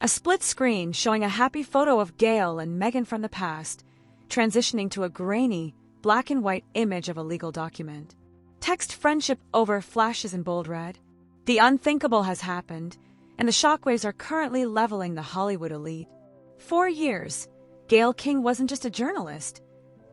A split screen showing a happy photo of Gayle and Meghan from the past, transitioning to a grainy, black and white image of a legal document. Text friendship over flashes in bold red. The unthinkable has happened, and the shockwaves are currently leveling the Hollywood elite. For years, Gayle King wasn't just a journalist.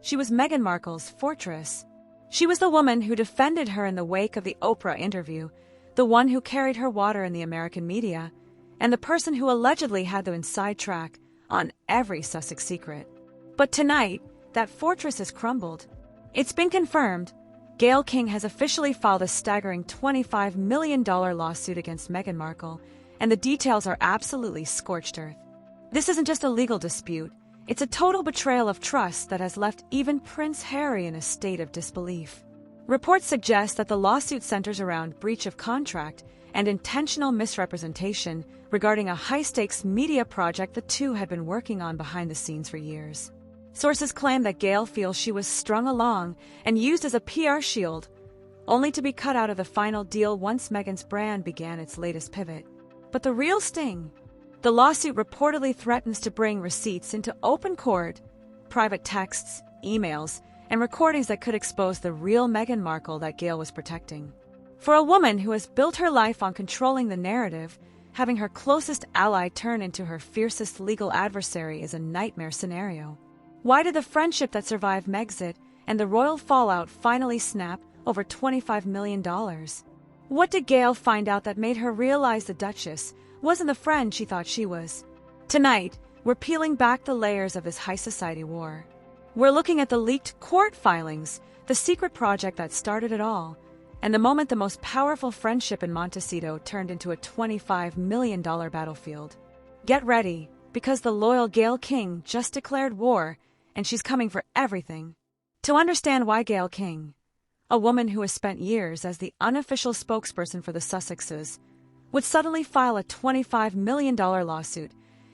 She was Meghan Markle's fortress. She was the woman who defended her in the wake of the Oprah interview, the one who carried her water in the American media, and the person who allegedly had the inside track on every Sussex secret. But tonight, that fortress has crumbled. It's been confirmed. Gayle King has officially filed a staggering $25 million lawsuit against Meghan Markle, and the details are absolutely scorched earth. This isn't just a legal dispute, it's a total betrayal of trust that has left even Prince Harry in a state of disbelief. Reports suggest that the lawsuit centers around breach of contract and intentional misrepresentation regarding a high-stakes media project the two had been working on behind the scenes for years. Sources claim that Gayle feels she was strung along and used as a PR shield, only to be cut out of the final deal once Meghan's brand began its latest pivot. But the real sting? The lawsuit reportedly threatens to bring receipts into open court, private texts, emails, and recordings that could expose the real Meghan Markle that Gayle was protecting. For a woman who has built her life on controlling the narrative, having her closest ally turn into her fiercest legal adversary is a nightmare scenario. Why did the friendship that survived Megxit and the royal fallout finally snap over $25 million? What did Gayle find out that made her realize the Duchess wasn't the friend she thought she was? Tonight, we're peeling back the layers of this high society war. We're looking at the leaked court filings, the secret project that started it all, and the moment the most powerful friendship in Montecito turned into a $25 million battlefield. Get ready, because the loyal Gayle King just declared war, and she's coming for everything. To understand why Gayle King, a woman who has spent years as the unofficial spokesperson for the Sussexes, would suddenly file a $25 million lawsuit,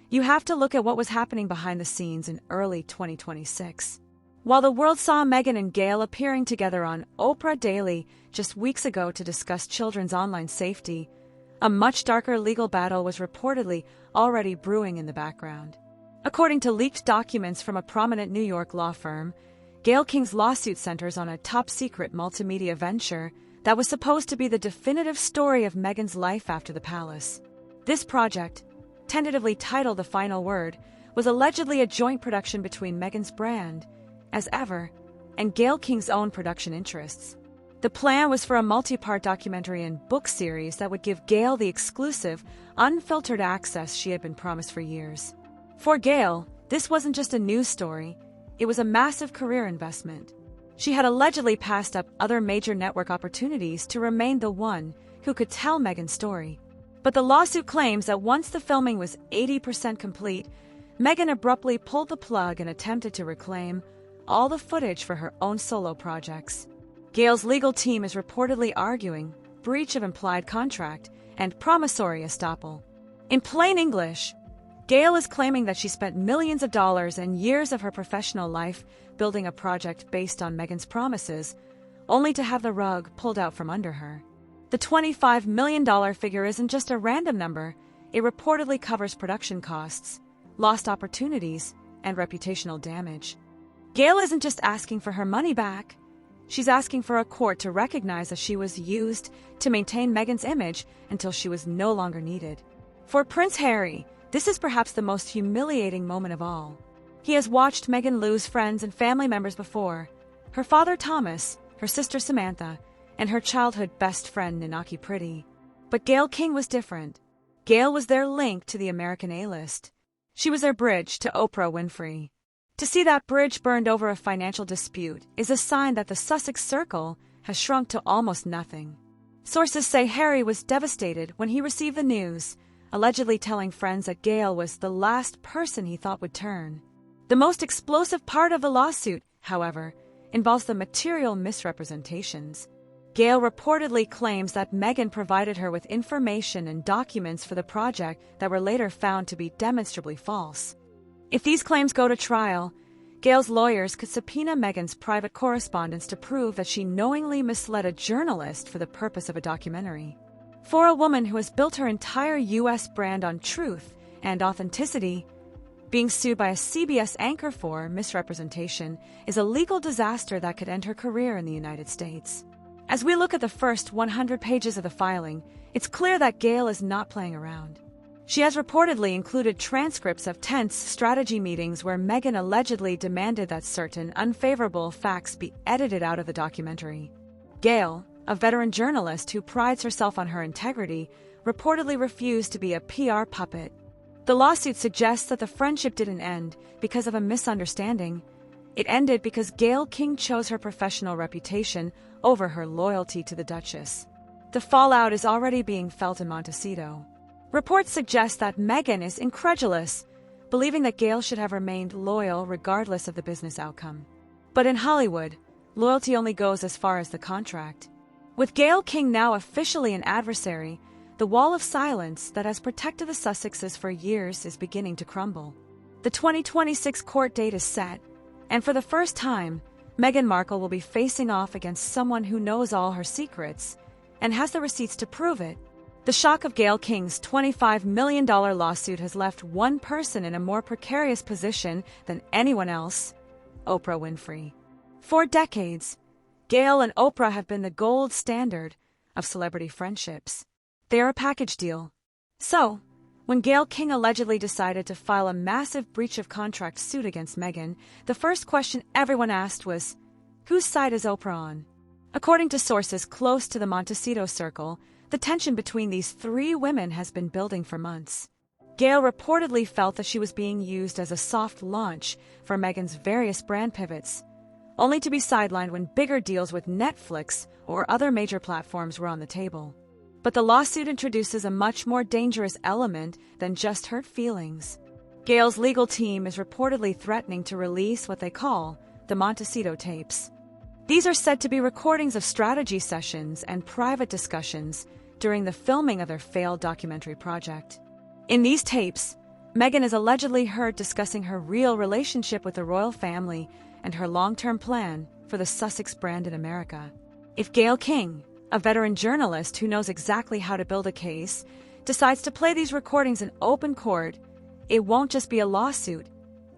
you have to look at what was happening behind the scenes in early 2026. While the world saw Meghan and Gayle appearing together on Oprah Daily just weeks ago to discuss children's online safety, a much darker legal battle was reportedly already brewing in the background. According to leaked documents from a prominent New York law firm, Gayle King's lawsuit centers on a top-secret multimedia venture that was supposed to be the definitive story of Meghan's life after the palace. This project, tentatively titled The Final Word, was allegedly a joint production between Meghan's brand, as ever, and Gayle King's own production interests. The plan was for a multi-part documentary and book series that would give Gayle the exclusive, unfiltered access she had been promised for years. For Gayle, this wasn't just a news story, it was a massive career investment. She had allegedly passed up other major network opportunities to remain the one who could tell Meghan's story. But the lawsuit claims that once the filming was 80% complete, Meghan abruptly pulled the plug and attempted to reclaim all the footage for her own solo projects. Gayle's legal team is reportedly arguing breach of implied contract and promissory estoppel. In plain English, Gayle is claiming that she spent millions of dollars and years of her professional life building a project based on Meghan's promises, only to have the rug pulled out from under her. The $25 million figure isn't just a random number, it reportedly covers production costs, lost opportunities, and reputational damage. Gayle isn't just asking for her money back, she's asking for a court to recognize that she was used to maintain Meghan's image until she was no longer needed. For Prince Harry, this is perhaps the most humiliating moment of all. He has watched Meghan lose friends and family members before, her father Thomas, her sister Samantha, and her childhood best friend Nanaki Pretty. But Gayle King was different. Gayle was their link to the American A-list. She was their bridge to Oprah Winfrey. To see that bridge burned over a financial dispute is a sign that the Sussex circle has shrunk to almost nothing. Sources say Harry was devastated when he received the news, allegedly telling friends that Gayle was the last person he thought would turn. The most explosive part of the lawsuit, however, involves the material misrepresentations. Gayle reportedly claims that Meghan provided her with information and documents for the project that were later found to be demonstrably false. If these claims go to trial, Gayle's lawyers could subpoena Meghan's private correspondence to prove that she knowingly misled a journalist for the purpose of a documentary. For a woman who has built her entire U.S. brand on truth and authenticity, being sued by a CBS anchor for misrepresentation is a legal disaster that could end her career in the United States. As we look at the first 100 pages of the filing, it's clear that Gayle is not playing around. She has reportedly included transcripts of tense strategy meetings where Meghan allegedly demanded that certain unfavorable facts be edited out of the documentary. Gayle, a veteran journalist who prides herself on her integrity, reportedly refused to be a PR puppet. The lawsuit suggests that the friendship didn't end because of a misunderstanding. It ended because Gayle King chose her professional reputation over her loyalty to the Duchess. The fallout is already being felt in Montecito. Reports suggest that Meghan is incredulous, believing that Gayle should have remained loyal regardless of the business outcome. But in Hollywood, loyalty only goes as far as the contract. With Gayle King now officially an adversary, the wall of silence that has protected the Sussexes for years is beginning to crumble. The 2026 court date is set, and for the first time, Meghan Markle will be facing off against someone who knows all her secrets and has the receipts to prove it. The shock of Gayle King's $25 million lawsuit has left one person in a more precarious position than anyone else: Oprah Winfrey. For decades, Gayle and Oprah have been the gold standard of celebrity friendships. They are a package deal. So, when Gayle King allegedly decided to file a massive breach of contract suit against Meghan, the first question everyone asked was, whose side is Oprah on? According to sources close to the Montecito circle, the tension between these three women has been building for months. Gayle reportedly felt that she was being used as a soft launch for Meghan's various brand pivots, only to be sidelined when bigger deals with Netflix or other major platforms were on the table. But the lawsuit introduces a much more dangerous element than just hurt feelings. Gayle's legal team is reportedly threatening to release what they call the Montecito tapes. These are said to be recordings of strategy sessions and private discussions during the filming of their failed documentary project. In these tapes, Meghan is allegedly heard discussing her real relationship with the royal family and her long-term plan for the Sussex brand in America. If Gayle King, a veteran journalist who knows exactly how to build a case, decides to play these recordings in open court, it won't just be a lawsuit,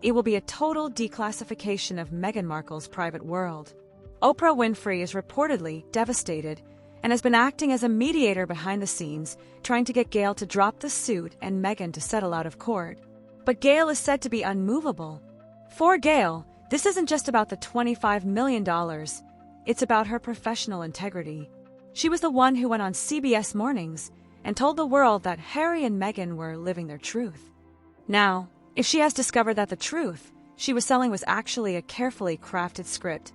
it will be a total declassification of Meghan Markle's private world. Oprah Winfrey is reportedly devastated and has been acting as a mediator behind the scenes, trying to get Gayle to drop the suit and Meghan to settle out of court. But Gayle is said to be unmovable. For Gayle, this isn't just about the $25 million, it's about her professional integrity. She was the one who went on CBS Mornings and told the world that Harry and Meghan were living their truth. Now, if she has discovered that the truth she was selling was actually a carefully crafted script,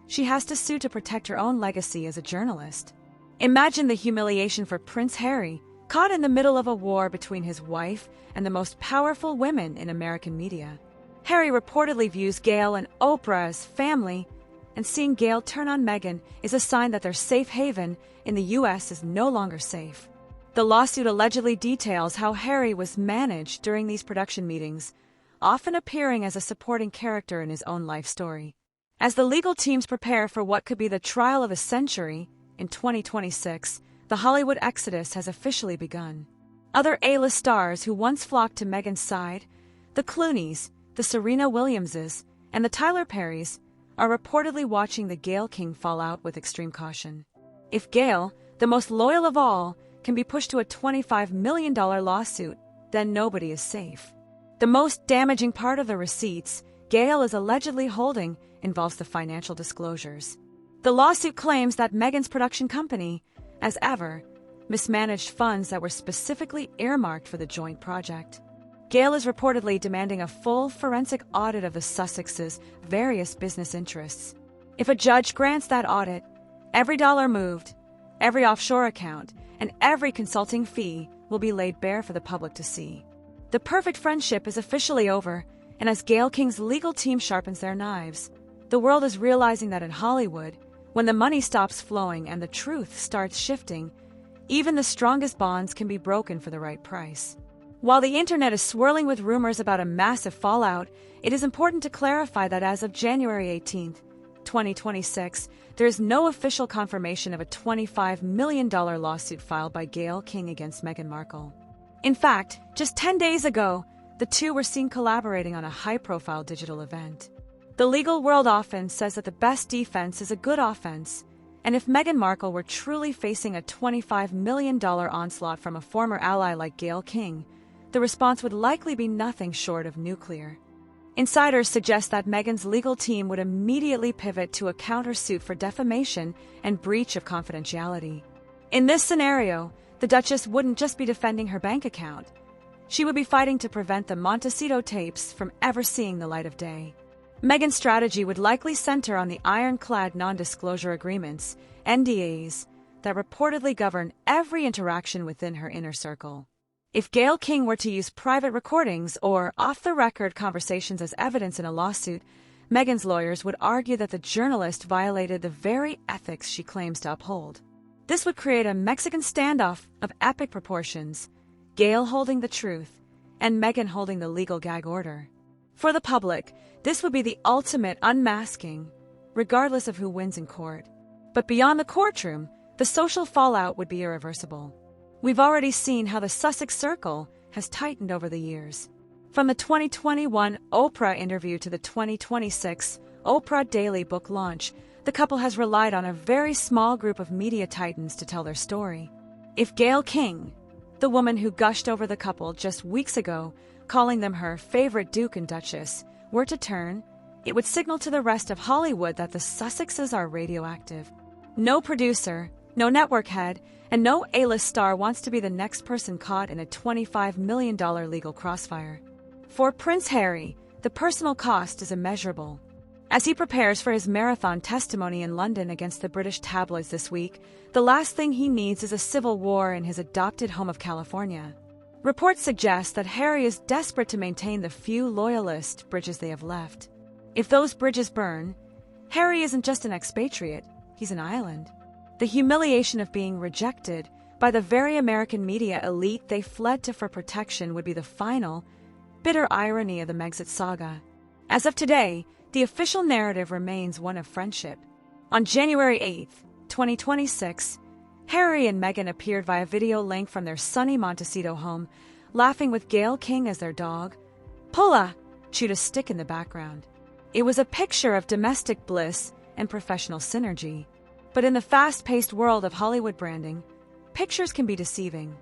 she has to sue to protect her own legacy as a journalist. Imagine the humiliation for Prince Harry, caught in the middle of a war between his wife and the most powerful women in American media. Harry reportedly views Gayle and Oprah as family, and seeing Gayle turn on Meghan is a sign that their safe haven in the U.S. is no longer safe. The lawsuit allegedly details how Harry was managed during these production meetings, often appearing as a supporting character in his own life story. As the legal teams prepare for what could be the trial of the century, in 2026, the Hollywood exodus has officially begun. Other A-list stars who once flocked to Meghan's side, the Clooneys, the Serena Williamses, and the Tyler Perrys, are reportedly watching the Gayle King fallout with extreme caution. If Gayle, the most loyal of all, can be pushed to a $25 million lawsuit, then nobody is safe. The most damaging part of the receipts Gayle is allegedly holding involves the financial disclosures. The lawsuit claims that Meghan's production company, as ever, mismanaged funds that were specifically earmarked for the joint project. Gayle is reportedly demanding a full forensic audit of the Sussexes' various business interests. If a judge grants that audit, every dollar moved, every offshore account, and every consulting fee will be laid bare for the public to see. The perfect friendship is officially over, and as Gayle King's legal team sharpens their knives, the world is realizing that in Hollywood, when the money stops flowing and the truth starts shifting, even the strongest bonds can be broken for the right price. While the internet is swirling with rumors about a massive fallout, it is important to clarify that as of January 18, 2026, there is no official confirmation of a $25 million lawsuit filed by Gayle King against Meghan Markle. In fact, just 10 days ago, the two were seen collaborating on a high-profile digital event. The legal world often says that the best defense is a good offense, and if Meghan Markle were truly facing a $25 million onslaught from a former ally like Gayle King, the response would likely be nothing short of nuclear. Insiders suggest that Meghan's legal team would immediately pivot to a countersuit for defamation and breach of confidentiality. In this scenario, the Duchess wouldn't just be defending her bank account. She would be fighting to prevent the Montecito tapes from ever seeing the light of day. Meghan's strategy would likely center on the ironclad non-disclosure agreements, NDAs, that reportedly govern every interaction within her inner circle. If Gayle King were to use private recordings or off-the-record conversations as evidence in a lawsuit, Meghan's lawyers would argue that the journalist violated the very ethics she claims to uphold. This would create a Mexican standoff of epic proportions, Gayle holding the truth and Meghan holding the legal gag order. For the public, this would be the ultimate unmasking, regardless of who wins in court. But beyond the courtroom, the social fallout would be irreversible. We've already seen how the Sussex circle has tightened over the years. From the 2021 Oprah interview to the 2026 Oprah Daily book launch, the couple has relied on a very small group of media titans to tell their story. If Gayle King, the woman who gushed over the couple just weeks ago, calling them her favorite Duke and Duchess, were to turn, it would signal to the rest of Hollywood that the Sussexes are radioactive. No producer, no network head, and no A-list star wants to be the next person caught in a $25 million legal crossfire. For Prince Harry, the personal cost is immeasurable. As he prepares for his marathon testimony in London against the British tabloids this week, the last thing he needs is a civil war in his adopted home of California. Reports suggest that Harry is desperate to maintain the few loyalist bridges they have left. If those bridges burn, Harry isn't just an expatriate, he's an island. The humiliation of being rejected by the very American media elite they fled to for protection would be the final, bitter irony of the Megxit saga. As of today, the official narrative remains one of friendship. On January 8, 2026, Harry and Meghan appeared via video link from their sunny Montecito home, laughing with Gayle King as their dog, Pola, chewed a stick in the background. It was a picture of domestic bliss and professional synergy. But in the fast-paced world of Hollywood branding, pictures can be deceiving.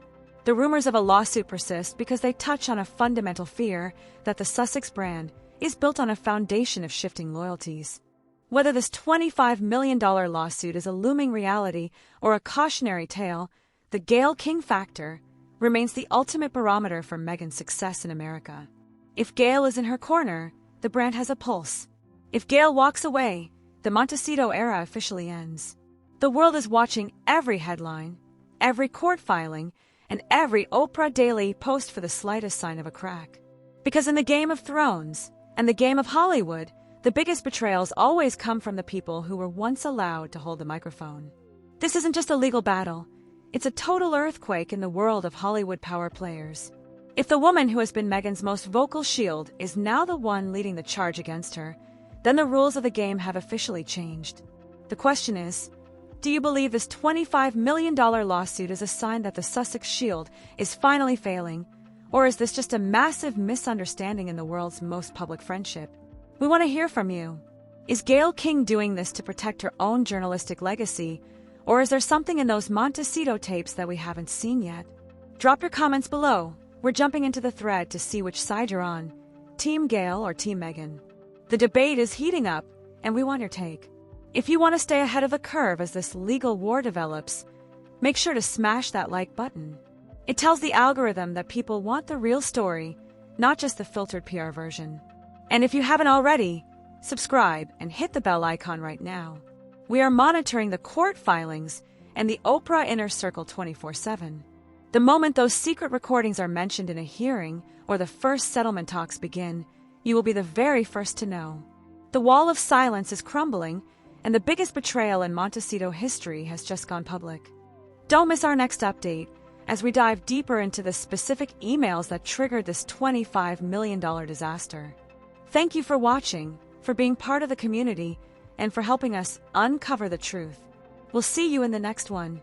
The rumors of a lawsuit persist because they touch on a fundamental fear that the Sussex brand is built on a foundation of shifting loyalties. Whether this $25 million lawsuit is a looming reality or a cautionary tale, the Gayle King factor remains the ultimate barometer for Meghan's success in America. If Gayle is in her corner, the brand has a pulse. If Gayle walks away, the Montecito era officially ends. The world is watching every headline, every court filing, and every Oprah Daily post for the slightest sign of a crack. Because in the Game of Thrones and the game of Hollywood, the biggest betrayals always come from the people who were once allowed to hold the microphone. This isn't just a legal battle, it's a total earthquake in the world of Hollywood power players. If the woman who has been Meghan's most vocal shield is now the one leading the charge against her, then the rules of the game have officially changed. The question is, do you believe this $25 million lawsuit is a sign that the Sussex Shield is finally failing, or is this just a massive misunderstanding in the world's most public friendship? We want to hear from you. Is Gayle King doing this to protect her own journalistic legacy, or is there something in those Montecito tapes that we haven't seen yet? Drop your comments below. We're jumping into the thread to see which side you're on, Team Gayle or Team Meghan. The debate is heating up, and we want your take. If you want to stay ahead of the curve as this legal war develops, make sure to smash that like button. It tells the algorithm that people want the real story, not just the filtered PR version. And if you haven't already, subscribe and hit the bell icon right now. We are monitoring the court filings and the Oprah Inner Circle 24/7. The moment those secret recordings are mentioned in a hearing or the first settlement talks begin, you will be the very first to know. The wall of silence is crumbling, and the biggest betrayal in Montecito history has just gone public. Don't miss our next update as we dive deeper into the specific emails that triggered this $25 million disaster. Thank you for watching, for being part of the community, and for helping us uncover the truth. We'll see you in the next one.